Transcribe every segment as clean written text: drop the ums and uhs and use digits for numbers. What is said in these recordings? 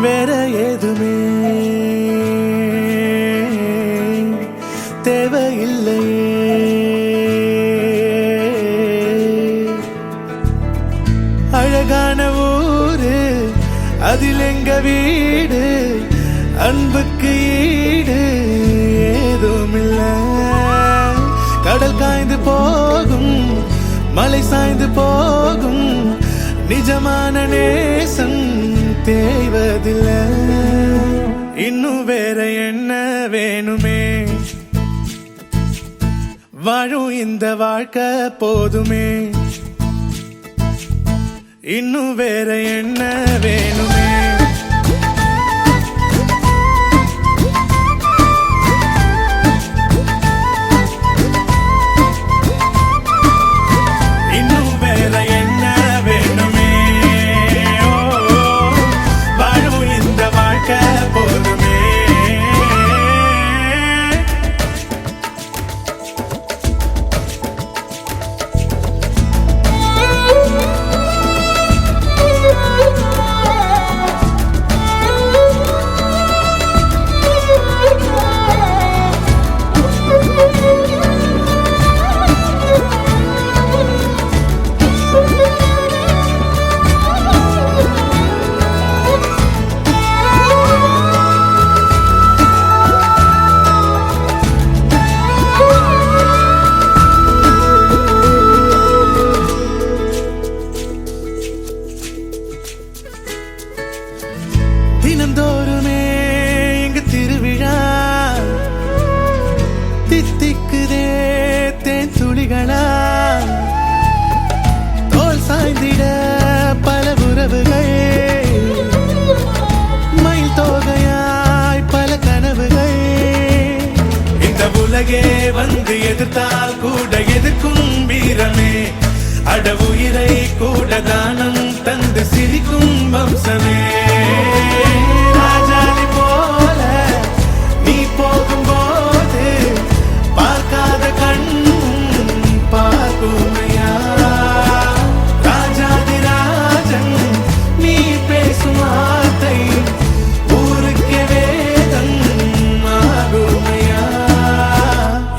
வேற ஏதுமே தேவையில்லையே. அழகான ஊரு அதில் எங்க வீடு, அன்புக்கு ஈடு ஏதுமில்ல. கடல் காய்ந்து போகும், மலை சாய்ந்து போகும், நிஜமான நேசம் தேய்வதில்லை. இன்னும் வேற என்ன வேணுமே, வாழும் இந்த வாழ்க்கை போதுமே. இன்னும் வேற என்ன வேணுமே. இன்னும் வேற என்ன வேணுமே, வாழும் இந்த வாழ்க்கை போதுமே. தினந்தோறுமே இங்கு திருவிழா, தித்திக்குதே தேன் துளிகளா. தோல் சாய்ந்திட பல உறவுகள், மயில் தோகையாய் பல கனவுகள். இந்த உலகே வந்து எதிர்த்தால் கூட எதிர்க்கும் வீரமே, அட உயிரை கூட தானம் தந்து சிரிக்கும் வம்சமே. ராஜாளி போல நீ போகும்போது பார்க்காத கண்ணும் பார்க்குமையா. ராஜாதி ராஜன் நீ பேசும் வார்த்தை ஊருக்கே வேதம் ஆகுமையா.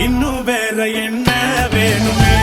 இன்னும் வேற என்ன வேணுமே.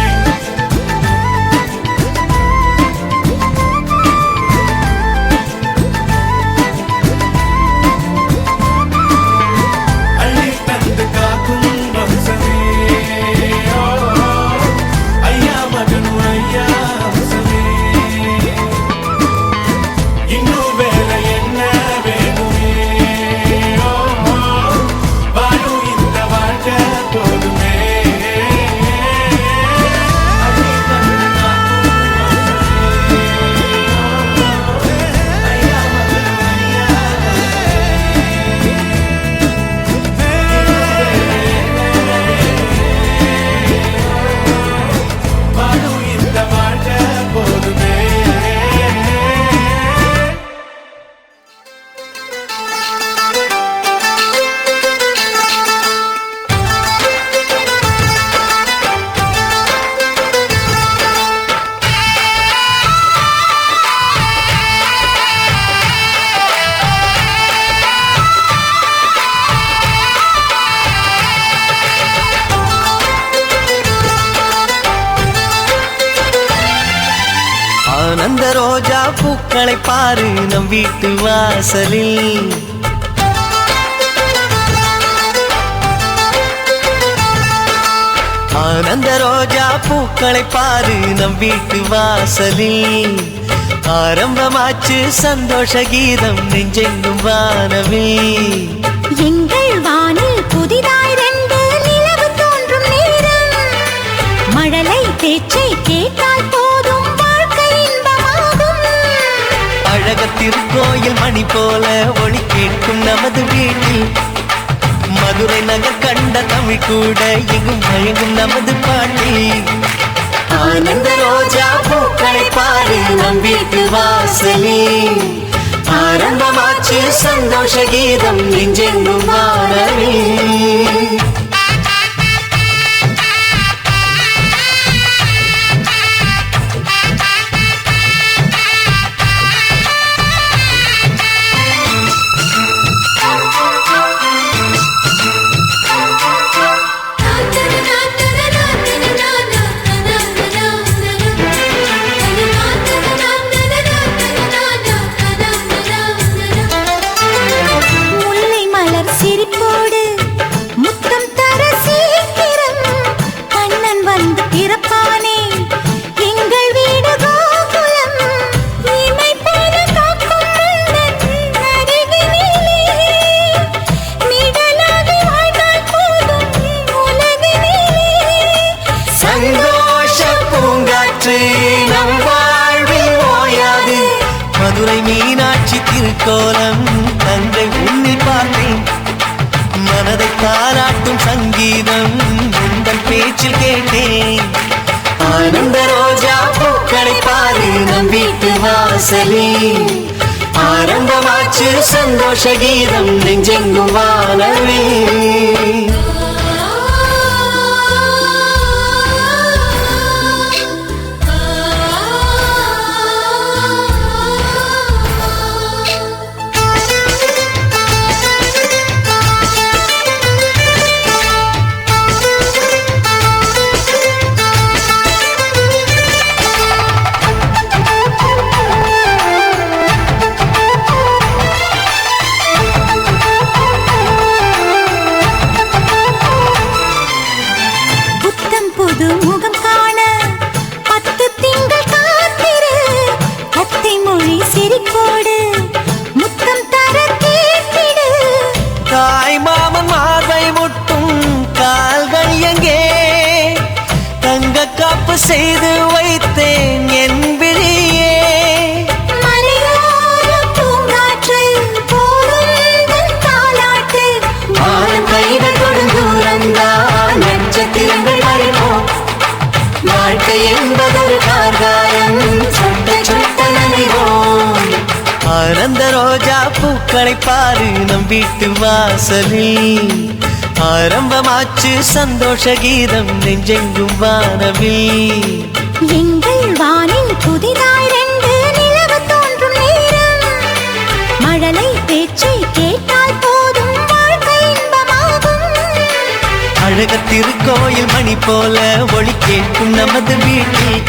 ஆனந்த ரோஜா பூக்களை பாரு நம் வீட்டு வாசலில். ஆனந்த ரோஜா பூக்களை பாரு நம் வீட்டு வாசலில். ஆரம்பமாச்சு சந்தோஷ கீதம் நெஞ்செங்கும் வானவில். எங்கள் வானில் புதிதாய் ரெண்டு நிலவு தோன்றும் நேரம், மழலை பேச்சை கேட்டால் போதும் வாழ்க்கை இன்பமாகும். அழக திருக்கோயில் மணி போல ஒளி கேட்கும் நமது வீட்டில். மதுரை நகர் கண்ட தமிழ் கூட எங்கும் மயங்கும் நமது பாட்டில். ஆனந்த ரோஜா பூக்களை பாரு நம் வீட்டு வாசலில். ஆரம்பமாச்சு சந்தோஷ கீதம் நெஞ்செங்கும் வானவில். கோலம் தங்கை உன்னில் பார்த்தேன் மனதை தாராட்டும் சங்கீதம் உங்கள் பேச்சில் கேட்டேன் ஆனந்த ரோஜா பூக்களை பாரு நம் வீட்டு வாசலே ஆரம்பமாச்சு சந்தோஷ கீதம் நெஞ்செங்கும் வானவே தாய் மாமன் மார்பை முட்டும் கால்கள் எங்கே தங்க காப்பு செய்து வைத்தேன் என் விழியே கைகள் கொடுந்தூரம்தான் நட்சத்திரங்கள் வருவோம் வாழ்க்கை என்பதொரு கார்காரம் சொட்ட சொட்ட நனைவோம் ஆனந்த ரோஜா பூக்களை பாரு நம் வீட்டு வாசலில் ஆரம்பமாச்சு சந்தோஷ கீதம் நெஞ்செங்கும் வானவில் எங்கள் வானில் புதிதாய் ரெண்டு நிலவு தோன்றும் நேரம் மழலை பேச்சை கேட்டால் போதும் வாழ்க்கை இன்பமாகும் அழக திருக்கோயில் மணி போல ஒளி கேட்கும் நமது வீட்டில்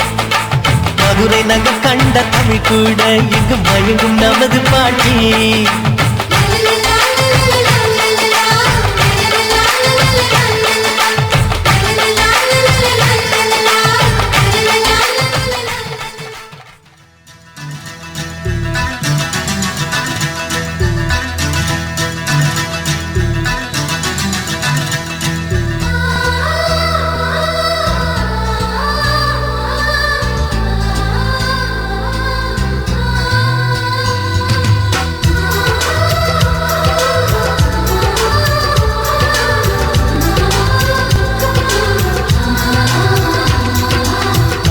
மதுரை நகர் கண்ட தமிழ் கூட இங்கு மயங்கும் நமது பாட்டி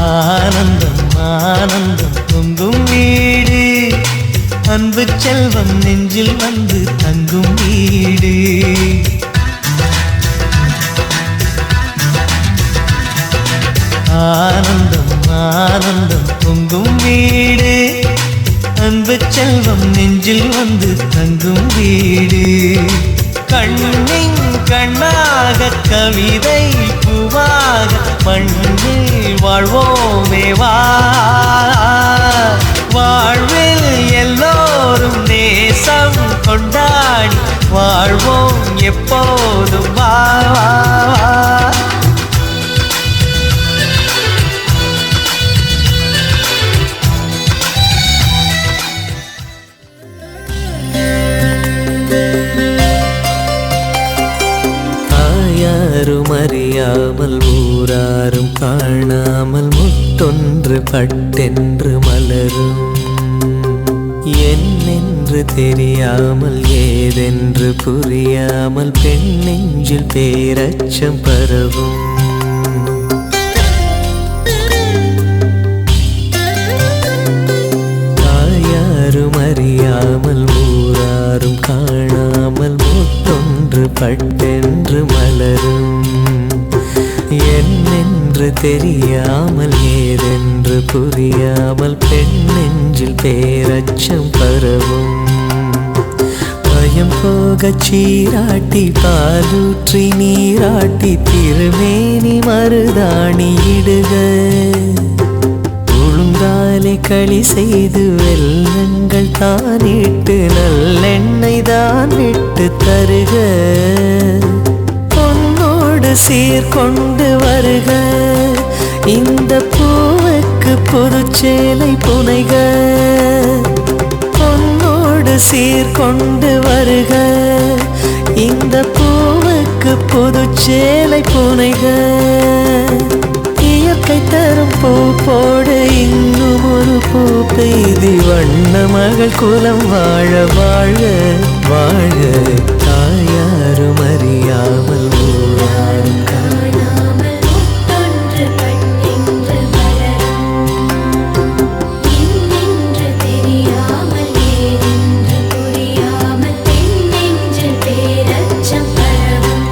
ஆனந்தம் ஆனந்தம் பொங்கும் வீடு அன்பு செல்வம் நெஞ்சில் வந்து தங்கும் வீடு ஆனந்தம் ஆனந்தம் பொங்கும் வீடு அன்பு செல்வம் நெஞ்சில் வந்து தங்கும் வீடு கண்ணின் கண்ணாக கவிதை பூவாக மண்ணில் வாழ்வோமே வா வாழ்வில் எல்லோரும் நேசம் கொண்டாடி வாழ்வோம் எப்போதும் வா யாரும் அறியாமல் ஊராரும் காணாமல் முட்டொன்று பட்டென்று மலரும் என்னென்று தெரியாமல் ஏதென்று புரியாமல் பெண் நெஞ்சில் பேரச்சம் பரவும் யாரும் அறியாமல் ஊராரும் காணாமல் முட்டொன்று பட்டென்று மலரும் என்னென்று தெரியாமல் ஏதென்று புரியாமல் பெண் நெஞ்சில் பேரச்சம் பரவும் பயம் போகச் சீராட்டி பாலூற்றி நீராட்டி திருமேனி மருதாணி இடுக ஒழுங்காலே களி செய்து வெள்ளங்கள் தானிட்டு நல்லெண்ணெய் தான் விட்டு தருக பொன்னோடு சீர்கொண்டு வருக இந்த பூவுக்கு புதுச்சேலை புனைக பொன்னோடு சீர்கொண்டு வருக இந்த பூவுக்கு புதுச்சேலை புனைக இயற்கை இமை தரும் பூ போட இன்னும் ஒரு பூ பெய்தி வண்ண மகள் குலம் வாழ வாழ வாழ தாயாரும் அறியாமல் ஊராரும் காணாமல் முத்தொன்று கண்ணென்று மலரும் என்னென்று தெரியாமல் ஏதென்று புரியாமல் பெண்ணெஞ்சில் பேரச்சம் பரவும்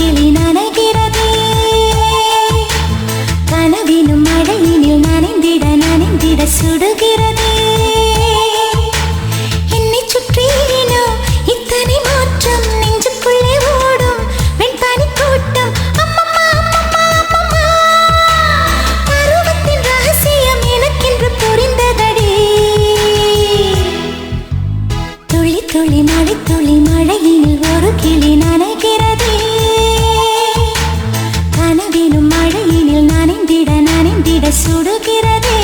கிளி நனைகிறதே கனவினும் மழையினில் நனைந்திட நனைந்திட சுடுகிறதே என்னை சுற்றினோ இத்தனை மாற்றம் நெஞ்சுக்குள்ளே ஓடும் வெண்பனி கூட்டம் அம்மம்மா அம்மம்மா அம்மம்மா பருவத்தின் ரகசியம் எனக்கென்று புரிந்ததடி துளி துளி மழை துளி மழையினில் ஒரு கிளி நனைகிறதே கனவினும் மழையினில் நனைந்திட நனைந்திட சுடுகிறதே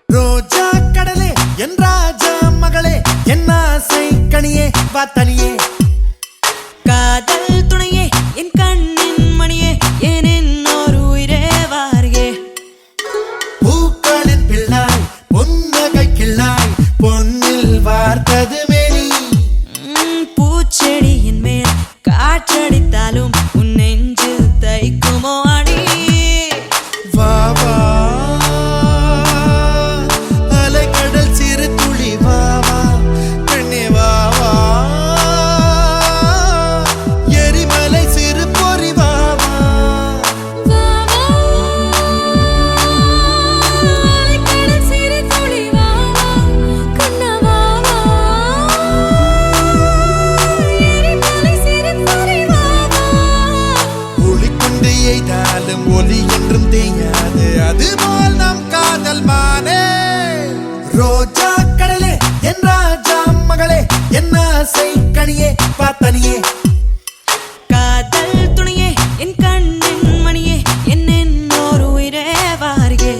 ரோஜா கடலே என் ராஜா மகளே என் ஆசை கனியே வா தனியே காதல் துணையே என் கண்ணின் மணியே என் இன்னொரு உயிரே வாரியே பூக்களின் பிள்ளாய் பொன்னகை கிள்ளாய் பொன்னில் வார்த்தது மேனி பூச்செடியின் மேல் காற்றடித்தாலும் உன் நெஞ்சில் தைக்குமோ அடி வா வா அலைக்கடல் சிறு துளி வா வா கண்ணே வா வா எரிமலை சிறு பொறி வா வா ஒளிக்கொண்டு எய்தாலும் ஒலி என்றும் தேயாது அதுபோல் நம் காதல் மானே ரோஜா கடலே என் ராஜா மகளே என் ஆசை கனியே பார்த்தனியே காதல் துணையே என் கண்ணின் மணியே என் இன்னொரு உயிரே வாரியே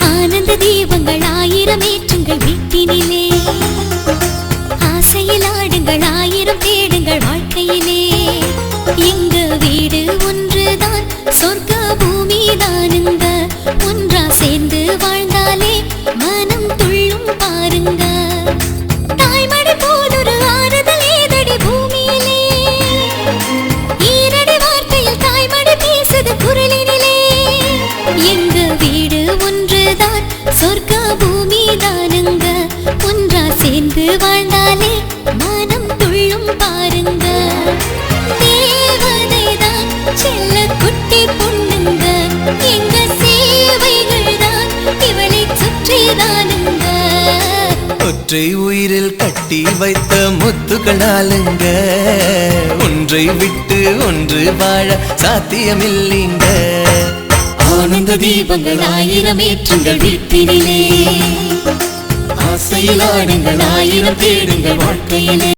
ஆனந்த தீபங்கள் ஆயிரம் ஏற்றுங்கள் வீட்டினிலே ஆசையில் ஆடுங்கள் ஆயிரம் தேடுங்கள் வாழ்க்கையிலே எங்க வீடு ஒன்றுதான் சொர்க்க பூமி தானுங்க ஒன்றா சேர்ந்து வாழ்ந்தாலே மனம் துள்ளும் பாருங்க தாய்மடி போதொரு ஆறுதல் ஏதடி பூமியிலே ஈரடி வார்த்தையில் தாய்மடி பேசுது குரலினிலே எங்க வீடு ஒன்றுதான் சொர்க்க பூமி தானுங்க ஒன்றா சேர்ந்து வாழ்ந்தாலே மனம் துள்ளும் பாருங்க தேவதைதான் செல்ல குட்டி பொண்ணுங்க எங்க சேவைகள் தான் இவளை சுற்றிதானுங்க ஒற்றை உயிரில் கட்டி வைத்த முத்துக்களாலுங்க ஒன்றை விட்டு ஒன்று வாழ சாத்தியமில்லைங்க ஆனந்த தீபங்கள் ஆயிரம் ஏற்றுங்கள் வீட்டினிலே ஆசையில் ஆடுங்கள் ஆயிரம் தேடுங்கள் வாழ்க்கையிலே